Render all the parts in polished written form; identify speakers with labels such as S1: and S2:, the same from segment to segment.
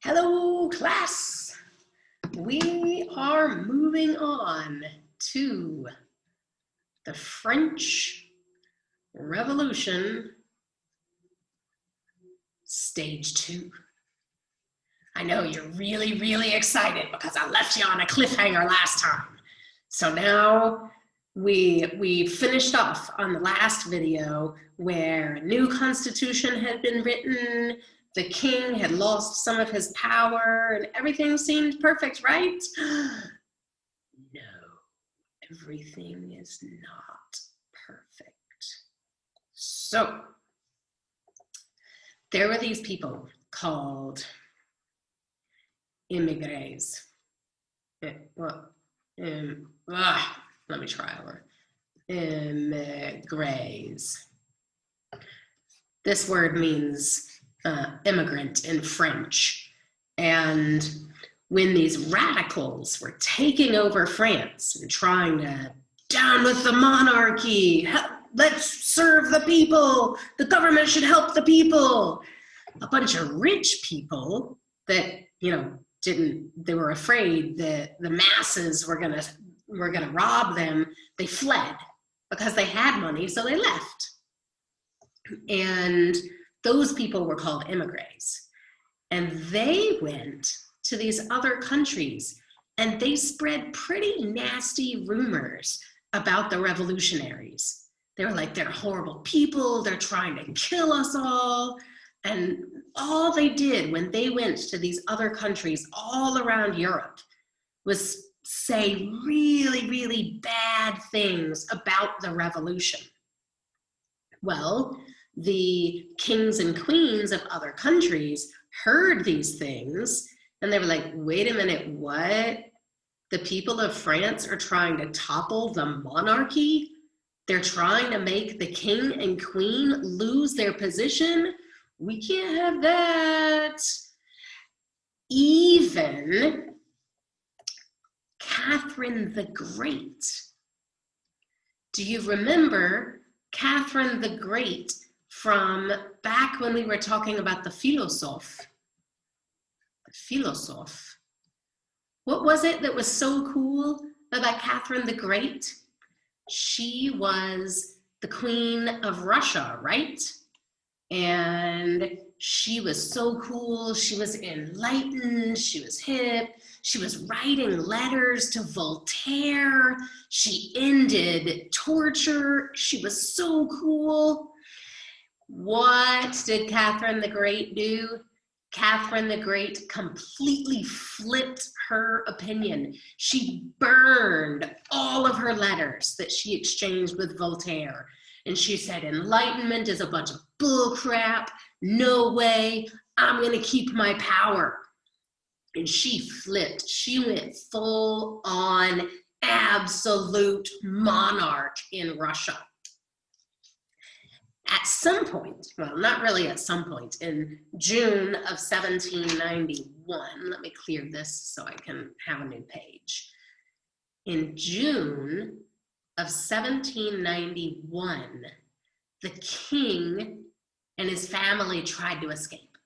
S1: Hello, class. We are moving on to the French Revolution, Stage 2. I know you're really excited because I left you on a cliffhanger last time. So now we finished off on the last video where a new constitution had been written, the king had lost some of his power, and everything seemed perfect, right? No, everything is not perfect. So there were these people called immigrés. Let me try over. Immigrés. This word means immigrant in French. And when these radicals were taking over France and trying to down with the monarchy, let's serve the people, the government should help the people, a bunch of rich people that, they were afraid that the masses were gonna rob them, they fled because they had money, so they left. And those people were called immigrés. And they went to these other countries and they spread pretty nasty rumors about the revolutionaries. They were like, they're horrible people, they're trying to kill us all. And all they did when they went to these other countries all around Europe was say really bad things about the revolution. Well, the kings and queens of other countries heard these things and they were like, wait a minute, what? The people of France are trying to topple the monarchy? They're trying to make the king and queen lose their position? We can't have that. Even Catherine the Great. Do you remember Catherine the Great from back when we were talking about the philosophe? The philosophe. What was it that was so cool about Catherine the Great? She was the queen of Russia, right? And she was so cool, she was enlightened, she was hip, she was writing letters to Voltaire, she ended torture, she was so cool. What did Catherine the Great do? Catherine the Great completely flipped her opinion. She burned all of her letters that she exchanged with Voltaire. And she said, enlightenment is a bunch of bull crap. No way, I'm gonna keep my power. And she flipped, she went full on absolute monarch in Russia. At some point, well, not really at some point, in June of 1791, let me clear this so I can have a new page. In June of 1791, the king and his family tried to escape.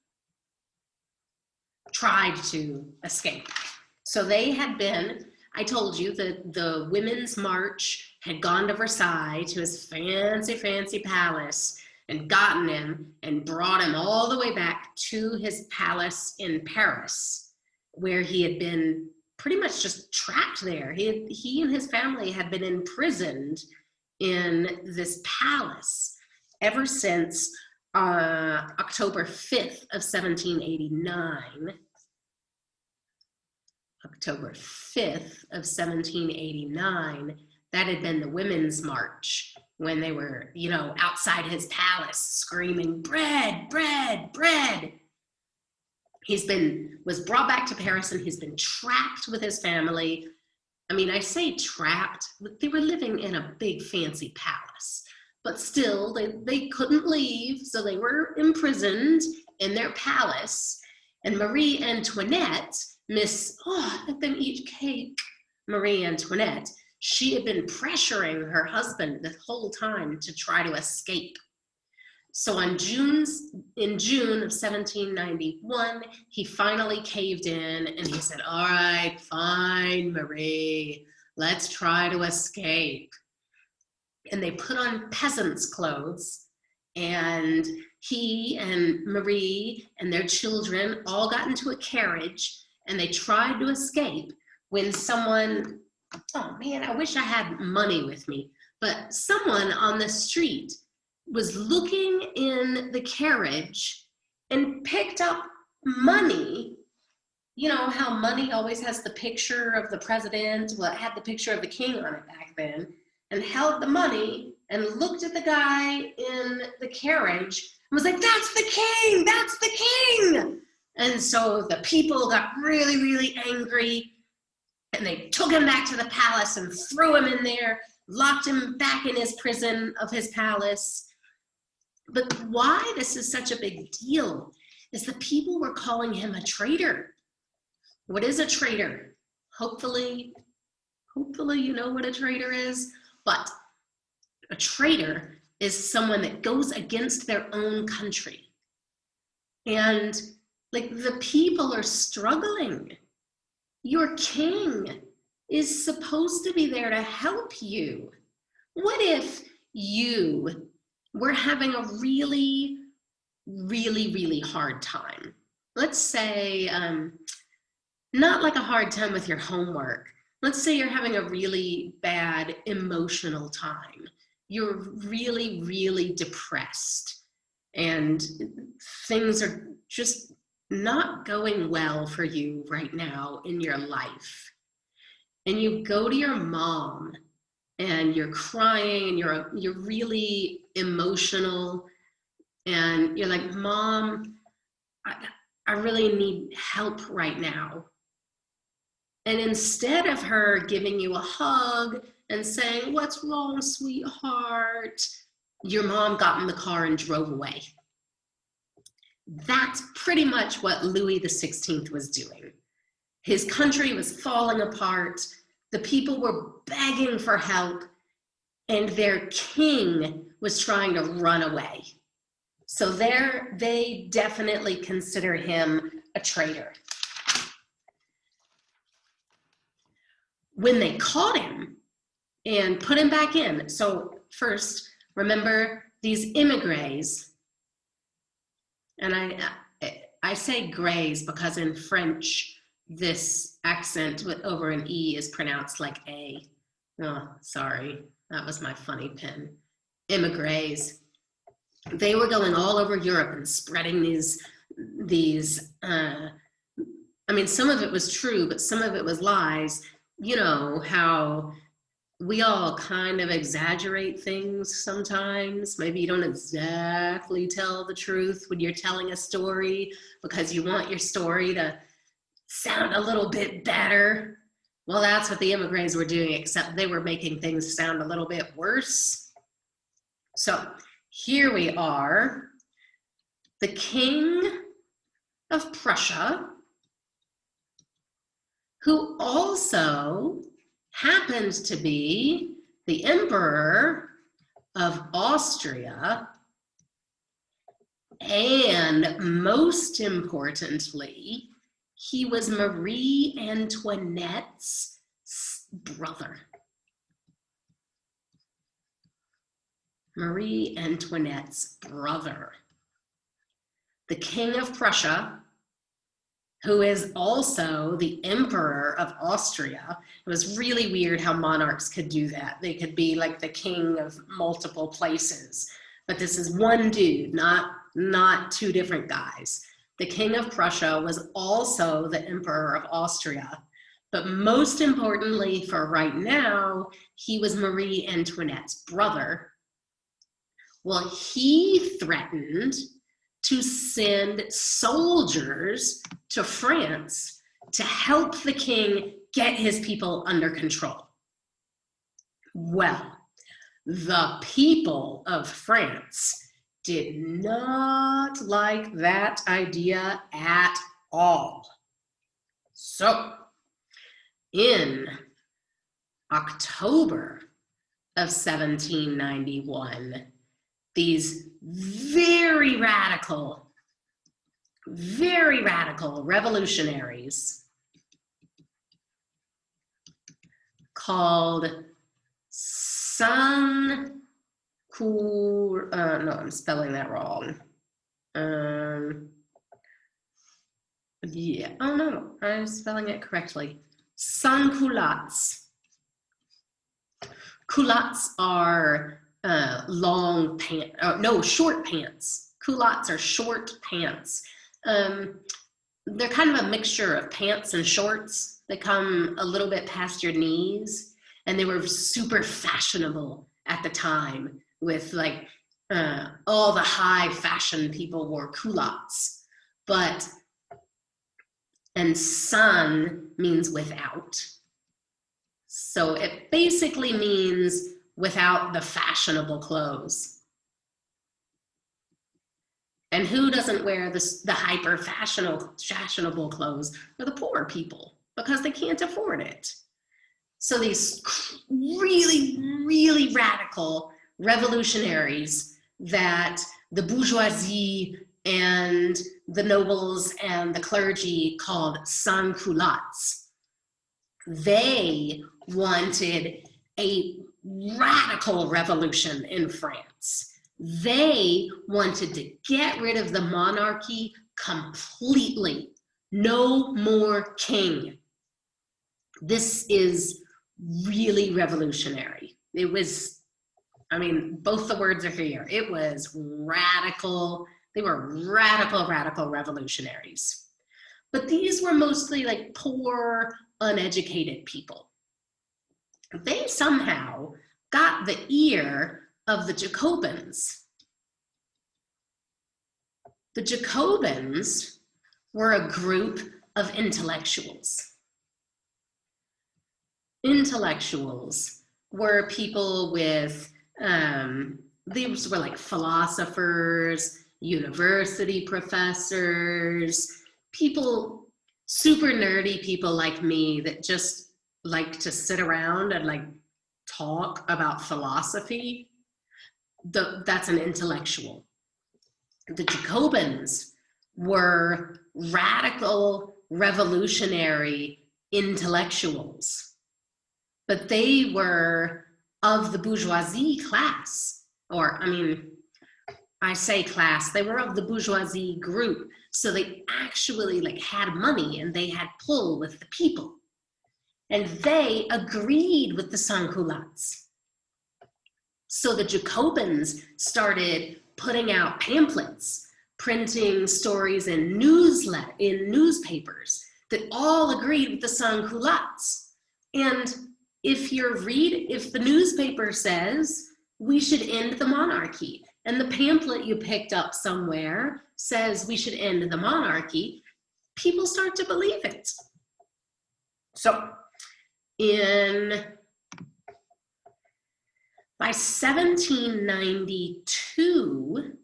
S1: So they had been, I told you that the Women's March had gone to Versailles, to his fancy palace, and gotten him and brought him all the way back to his palace in Paris, where he had been pretty much just trapped there. He and his family had been imprisoned in this palace ever since October 5th of 1789. October 5th of 1789, that had been the Women's March, when they were, outside his palace screaming, bread, bread, bread. Was brought back to Paris and he's been trapped with his family. I mean, I say trapped, they were living in a big fancy palace, but still they couldn't leave, so they were imprisoned in their palace. And Marie Antoinette, let them eat cake, Marie Antoinette, she had been pressuring her husband the whole time to try to escape. So in June of 1791, he finally caved in and he said, all right, fine, Marie, let's try to escape. And they put on peasants' clothes, and he and Marie and their children all got into a carriage, and they tried to escape when someone, oh man, I wish I had money with me, but someone on the street was looking in the carriage and picked up money. You know how money always has the picture of the president? Well, it had the picture of the king on it back then, and held the money and looked at the guy in the carriage and was like, that's the king, that's the king. And so the people got really, really angry, and they took him back to the palace and threw him in there, locked him back in his prison of his palace. But why this is such a big deal is the people were calling him a traitor. What is a traitor? Hopefully you know what a traitor is, but a traitor is someone that goes against their own country. And like the people are struggling. Your king is supposed to be there to help you. What if you were having a really, really, really hard time? Let's say, not like a hard time with your homework. Let's say you're having a really bad emotional time. You're really, really depressed, and things are just not going well for you right now in your life. And you go to your mom and you're crying and you're really emotional, and you're like, Mom, I really need help right now. And instead of her giving you a hug and saying, what's wrong, sweetheart? Your mom got in the car and drove away. That's pretty much what Louis XVI was doing. His country was falling apart. The people were begging for help, and their king was trying to run away. So they definitely consider him a traitor. When they caught him and put him back in, so first, remember these immigrants, and I say grays because in French, this accent over an E is pronounced like A. Oh, sorry, that was my funny pen. Immigrants. They were going all over Europe and spreading these I mean, some of it was true, but some of it was lies. You know how we all kind of exaggerate things sometimes. Maybe you don't exactly tell the truth when you're telling a story because you want your story to sound a little bit better. Well, that's what the immigrants were doing, except they were making things sound a little bit worse. So here we are, the King of Prussia, who also happens to be the Emperor of Austria, and most importantly, he was Marie Antoinette's brother. Marie Antoinette's brother. The King of Prussia, who is also the Emperor of Austria. It was really weird how monarchs could do that. They could be like the king of multiple places, but this is one dude, not two different guys. The King of Prussia was also the Emperor of Austria, but most importantly for right now, he was Marie Antoinette's brother. Well, he threatened to send soldiers to France to help the king get his people under control. Well, the people of France did not like that idea at all. So, in October of 1791, these very radical revolutionaries called no, I'm spelling that wrong. Yeah, oh no, I'm spelling it correctly. Sans-culottes. Culottes are long pants, short pants. Culottes are short pants. They're kind of a mixture of pants and shorts. They come a little bit past your knees, and they were super fashionable at the time with like all the high fashion people wore culottes. And sans means without. So it basically means without the fashionable clothes. And who doesn't wear the hyper fashionable clothes? Are the poor people, because they can't afford it. So these really, really radical revolutionaries that the bourgeoisie and the nobles and the clergy called sans-culottes, they wanted a radical revolution in France. They wanted to get rid of the monarchy completely. No more king. This is really revolutionary. It was, I mean, both the words are here. It was radical. They were radical revolutionaries. But these were mostly like poor, uneducated people. They somehow got the ear of the Jacobins. The Jacobins were a group of intellectuals. Intellectuals were people with, these were like philosophers, university professors, people, super nerdy people like me that just like to sit around and like talk about philosophy. That's an intellectual. The Jacobins were radical, revolutionary intellectuals, but they were of the bourgeoisie class, or I mean, I say class, they were of the bourgeoisie group, so they actually like had money and they had pull with the people. And they agreed with the sans-culottes. So the Jacobins started putting out pamphlets, printing stories in newspapers that all agreed with the sans-culottes. And if the newspaper says we should end the monarchy, and the pamphlet you picked up somewhere says we should end the monarchy, people start to believe it. So by 1792,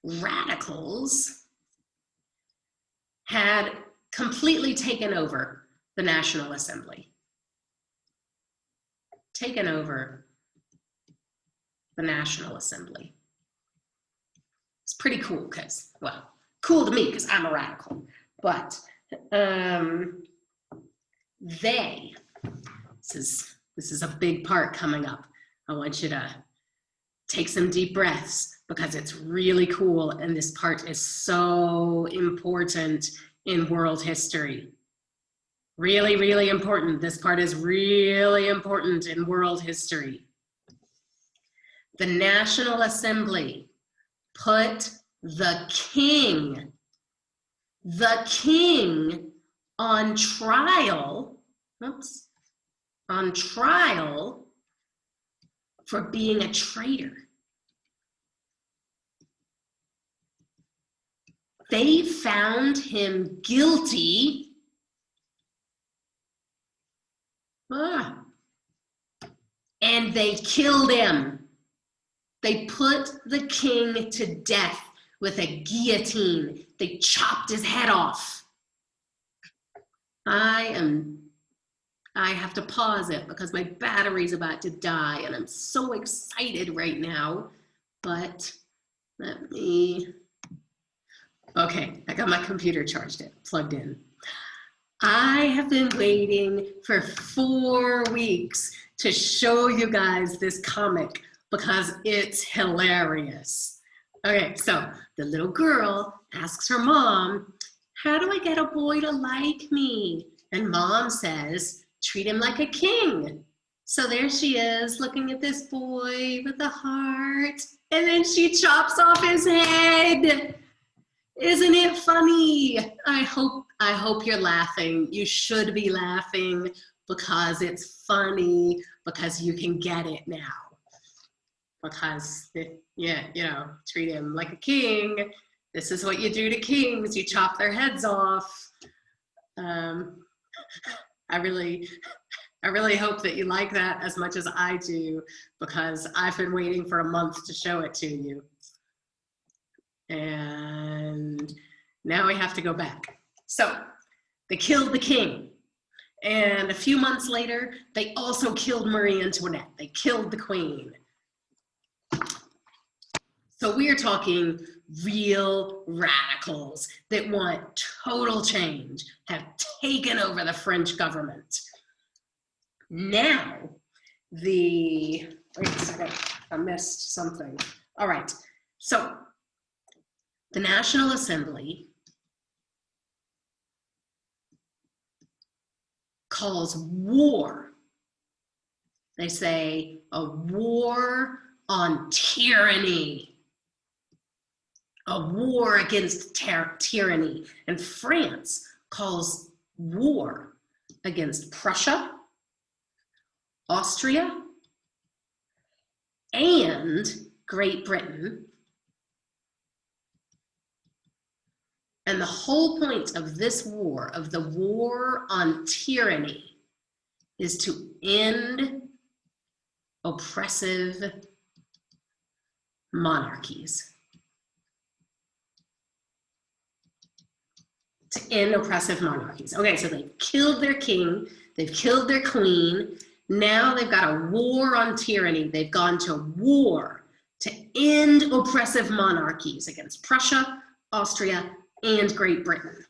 S1: radicals had completely taken over the National Assembly. Taken over the National Assembly. It's pretty cool because, well, cool to me because I'm a radical, but this is a big part coming up. I want you to take some deep breaths because it's really cool and this part is so important in world history. Really, really important. This part is really important in world history. The National Assembly put the king on trial, for being a traitor. They found him guilty. And they killed him. They put the king to death with a guillotine. They chopped his head off. I have to pause it because my battery's about to die and I'm so excited right now but let me, okay, I got my computer plugged in. I have been waiting for 4 weeks to show you guys this comic because it's hilarious. Okay, so the little girl asks her mom, how do I get a boy to like me? And mom says, treat him like a king. So there she is looking at this boy with a heart, and then she chops off his head. Isn't it funny? I hope you're laughing. You should be laughing because it's funny, because you can get it now. Because, yeah, you know, treat him like a king. This is what you do to kings. You chop their heads off. I really hope that you like that as much as I do, because I've been waiting for a month to show it to you. And now we have to go back. So they killed the king. And a few months later, they also killed Marie Antoinette. They killed the queen. So we are talking real radicals that want total change, have taken over the French government. Now, wait a second, I missed something. All right, so the National Assembly calls war. They say a war on tyranny, a war against tyranny. And France calls war against Prussia, Austria, and Great Britain. And the whole point of this war, of the war on tyranny, is to end oppressive monarchies. To end oppressive monarchies. Okay, so they've killed their king, they've killed their queen, now they've got a war on tyranny. They've gone to war to end oppressive monarchies against Prussia, Austria, and Great Britain.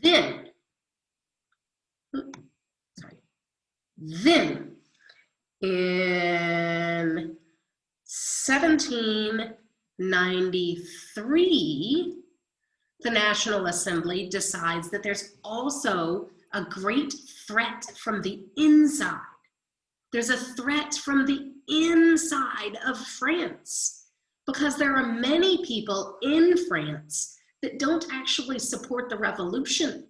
S1: Then in 1793, the National Assembly decides that there's also a great threat from the inside. There's a threat from the inside of France, because there are many people in France that don't actually support the revolution.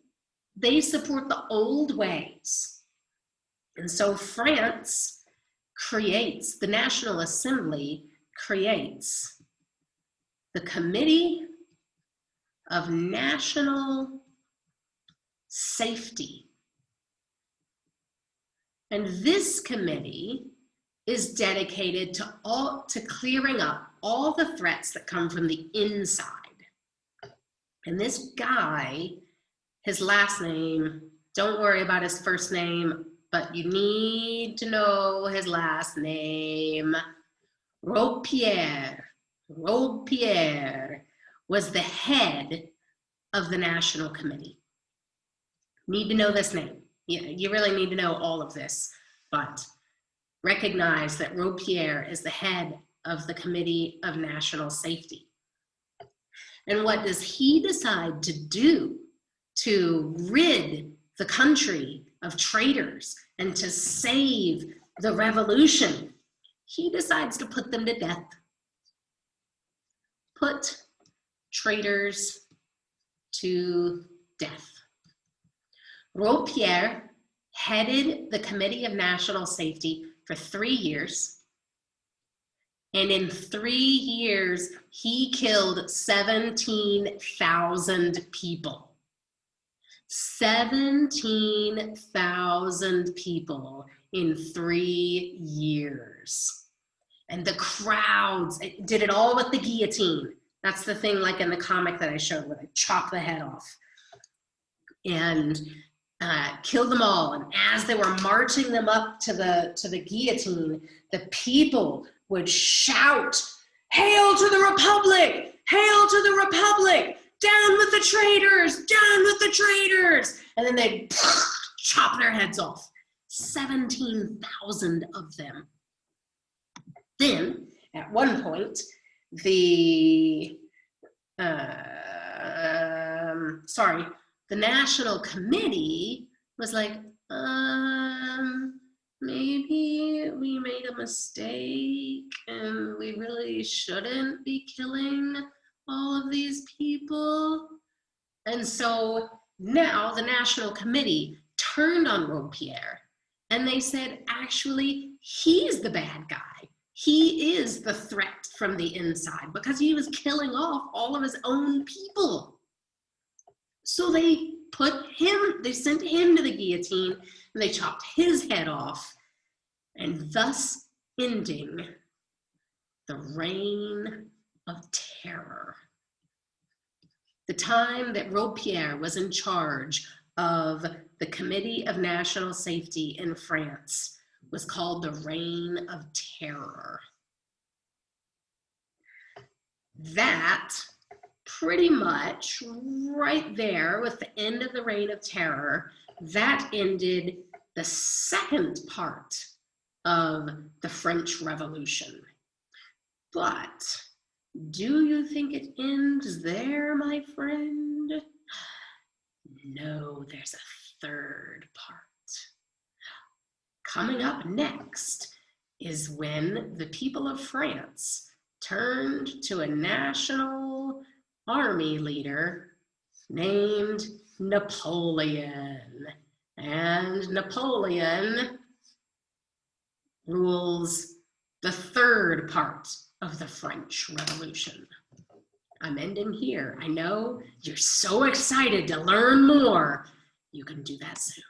S1: They support the old ways. And so France creates, the National Assembly creates the Committee of National Safety. And this committee is dedicated to clearing up all the threats that come from the inside. And this guy, his last name, don't worry about his first name, but you need to know his last name. Robespierre was the head of the National Committee. Need to know this name. You really need to know all of this, but recognize that Robespierre is the head of the Committee of National Safety. And what does he decide to do to rid the country of traitors and to save the revolution? He decides to put them to death. Put traitors to death. Robespierre headed the Committee of National Safety for 3 years. And in 3 years, he killed 17,000 people. 17,000 people in 3 years. And the crowds, did it all with the guillotine. That's the thing, like in the comic that I showed, where they chop the head off. And killed them all. And as they were marching them up to the guillotine, the people would shout, "Hail to the Republic! Hail to the Republic! Down with the traitors! Down with the traitors!" And then they'd chop their heads off. 17,000 of them. Then, at one point, the National Committee was like, maybe we made a mistake and we really shouldn't be killing all of these people. And so now the National Committee turned on Robespierre and they said, actually, he's the bad guy. He is the threat from the inside because he was killing off all of his own people. So they sent him to the guillotine and they chopped his head off, and thus ending the reign of terror. The time that Robespierre was in charge of the Committee of National Safety in France was called the Reign of Terror. That pretty much right there with the end of the Reign of Terror, that ended the second part of the French Revolution. But do you think it ends there, my friend? No, there's a third part. Coming up next is when the people of France turned to a national army leader named Napoleon. And Napoleon rules the third part of the French Revolution. I'm ending here. I know you're so excited to learn more. You can do that soon.